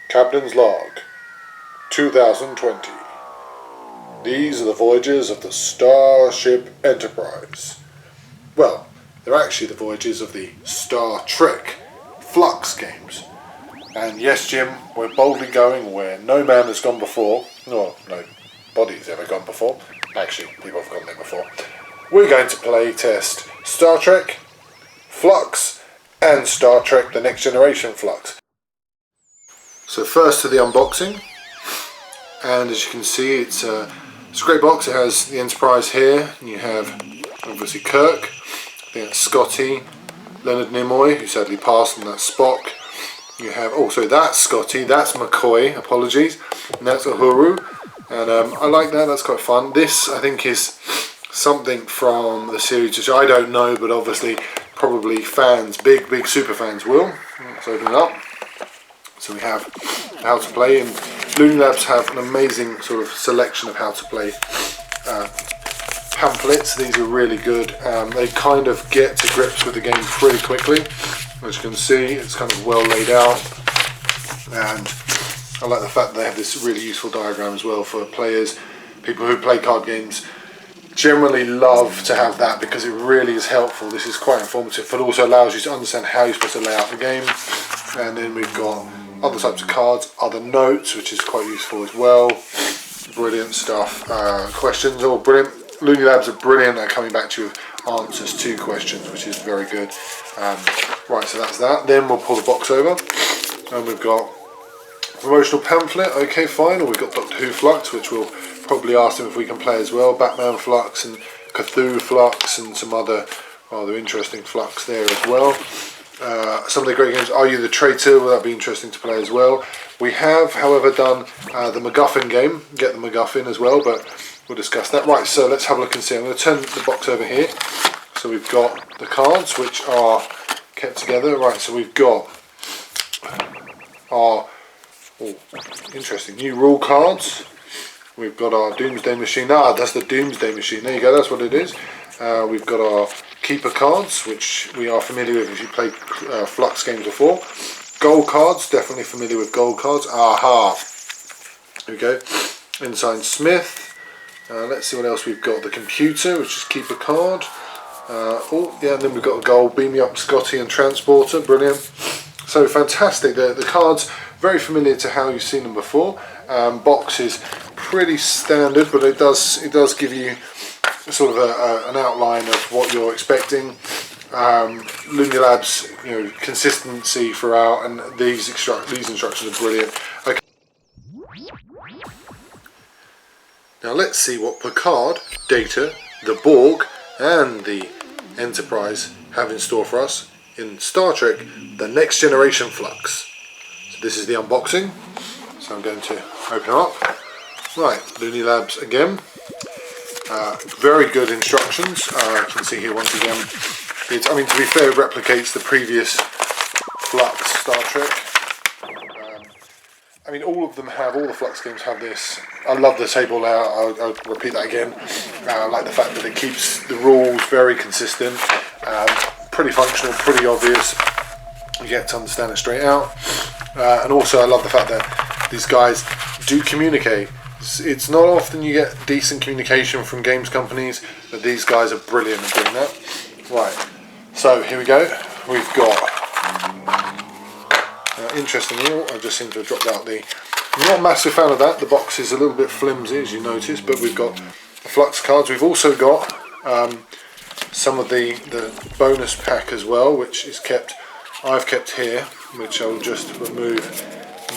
Captain's Log, 2020. These are the voyages of the Starship Enterprise. Well, they're actually the voyages of the Star Trek Fluxx games. And yes, Jim, we're boldly going where no man has gone before. No body's ever gone before. Actually, people have gone there before. We're going to play test Star Trek, Fluxx, and Star Trek The Next Generation Fluxx. So first to the unboxing, and as you can see it's a great box. It has the Enterprise here, and you have obviously Kirk, I think that's Scotty, Leonard Nimoy, who sadly passed, and that's Spock. You have also that's Scotty, that's McCoy, apologies, and that's Uhuru, and I like that, that's quite fun. This I think is something from the series which I don't know, but obviously probably fans, big super fans will. Let's open it up. So we have how to play, and Looney Labs have an amazing sort of selection of how to play pamphlets. These are really good. They kind of get to grips with the game pretty quickly. As you can see, it's kind of well laid out, and I like the fact that they have this really useful diagram as well for players. People who play card games generally love to have that because it really is helpful. This is quite informative, but also allows you to understand how you're supposed to lay out the game. And then we've got other types of cards, other notes, which is quite useful as well. Brilliant stuff. Questions, all brilliant. Looney Labs are brilliant at coming back to you with answers to questions, which is very good. Right, so that's that. Then we'll pull the box over, and we've got promotional pamphlet. Okay, fine. Or we've got Doctor Who Fluxx, which we'll probably ask them if we can play as well. Batman Fluxx and Cthulhu Fluxx and some other rather interesting Fluxx there as well. Some of the great games, Are You the Traitor? Will that be interesting to play as well? We have, however, done the MacGuffin game, Get the MacGuffin as well, but we'll discuss that. Right, so let's have a look and see. I'm going to turn the box over here. So we've got the cards, which are kept together. Right, so we've got our interesting new rule cards. We've got our Doomsday Machine. That's the Doomsday Machine. There you go, that's what it is. We've got our Keeper cards, which we are familiar with if you played Fluxx games before. Gold cards, definitely familiar with gold cards. Aha! Here we go. Ensign Smith. Let's see what else we've got. The Computer, which is Keeper card. And then we've got a gold Beam Me Up Scotty and Transporter. Brilliant. So fantastic. The cards, very familiar to how you've seen them before. Box is pretty standard, but it does give you sort of an outline of what you're expecting. Looney Labs, consistency throughout, and these instructions are brilliant. Okay. Now let's see what Picard, Data, the Borg, and the Enterprise have in store for us in Star Trek The Next Generation Fluxx. So this is the unboxing. So I'm going to open it up. Right, Looney Labs again. Very good instructions. You can see here once again. To be fair, it replicates the previous Fluxx Star Trek. All of them have, all the Fluxx games have this. I love the table layout. I'll repeat that again. I like the fact that it keeps the rules very consistent, pretty functional, pretty obvious. You get to understand it straight out. And also I love the fact that these guys do communicate. It's not often you get decent communication from games companies, but these guys are brilliant at doing that. Right, so here we go. We've got interestingly, I just seem to have dropped out I'm not a massive fan of that. The box is a little bit flimsy, as you notice, but we've got the Fluxx cards. We've also got some of the bonus pack as well, which is I've kept here, which I'll just remove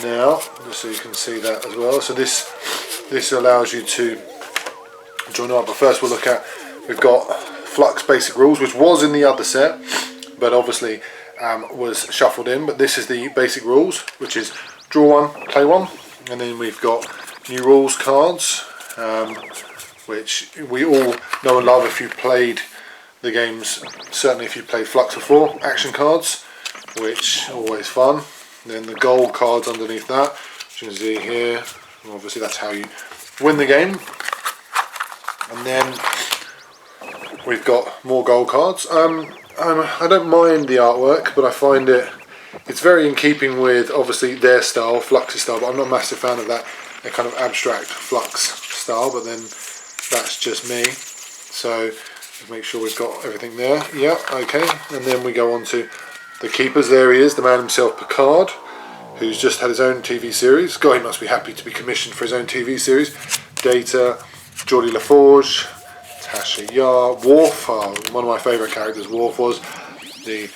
now, just so you can see that as well. So this allows you to join up. But first we'll look at, we've got Fluxx Basic Rules, which was in the other set, but obviously was shuffled in. But this is the Basic Rules, which is draw one, play one. And then we've got New Rules cards, which we all know and love if you've played the games, certainly if you've played Fluxx before. Action cards, which are always fun. Then the gold cards underneath that, which you can see here. Obviously that's how you win the game. And then we've got more gold cards. I don't mind the artwork, but I find it It's very in keeping with obviously their style, Fluxx's style, but I'm not a massive fan of that kind of abstract Fluxx style, but then that's just me. So let's make sure we've got everything there. Yeah, okay. And then we go on to the keepers. There he is, the man himself, Picard, who's just had his own TV series. God, he must be happy to be commissioned for his own TV series. Data, Geordie LaForge, Tasha Yar, Worf, one of my favourite characters, Worf was, the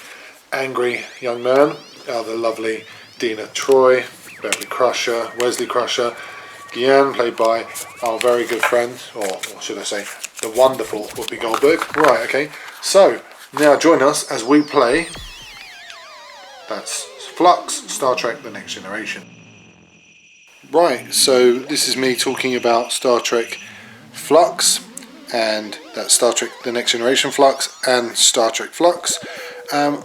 angry young man, the lovely Dina Troy, Beverly Crusher, Wesley Crusher, Guianne, played by our very good friend, or should I say, the wonderful Whoopi Goldberg. Right, okay, so now join us as we play, that's Fluxx, Star Trek The Next Generation. Right, so this is me talking about Star Trek Fluxx, and that's Star Trek The Next Generation Fluxx and Star Trek Fluxx.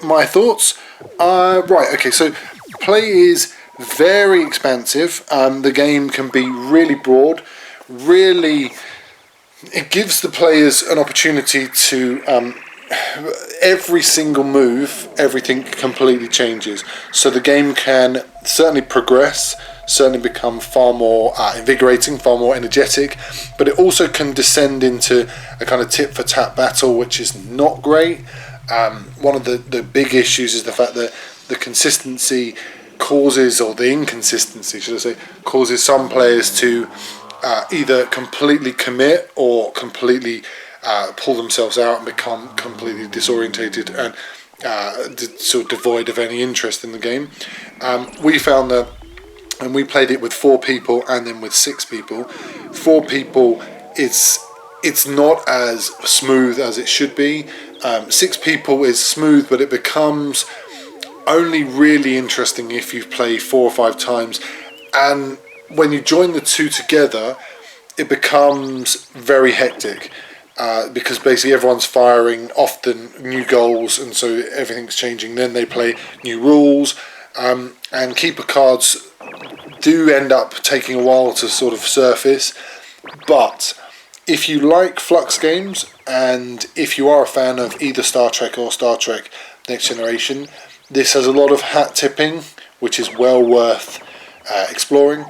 My thoughts? Right, okay, so play is very expansive. The game can be really broad, really, it gives the players an opportunity to, every single move, everything completely changes. So the game can certainly progress, certainly become far more invigorating, far more energetic, but it also can descend into a kind of tit-for-tat battle, which is not great. One of the big issues is the fact that the consistency causes, or the inconsistency, should I say, causes some players to either completely commit or completely pull themselves out and become completely disorientated and sort of devoid of any interest in the game. We found that, and we played it with 4 people and then with 6 people. 4 people, it's not as smooth as it should be. 6 people is smooth, but it becomes only really interesting if you play 4 or 5 times. And when you join the 2 together, it becomes very hectic. Because basically everyone's firing often new goals, and so everything's changing. Then they play new rules, and keeper cards do end up taking a while to sort of surface. But if you like Fluxx games, and if you are a fan of either Star Trek or Star Trek Next Generation, this has a lot of hat tipping, which is well worth exploring.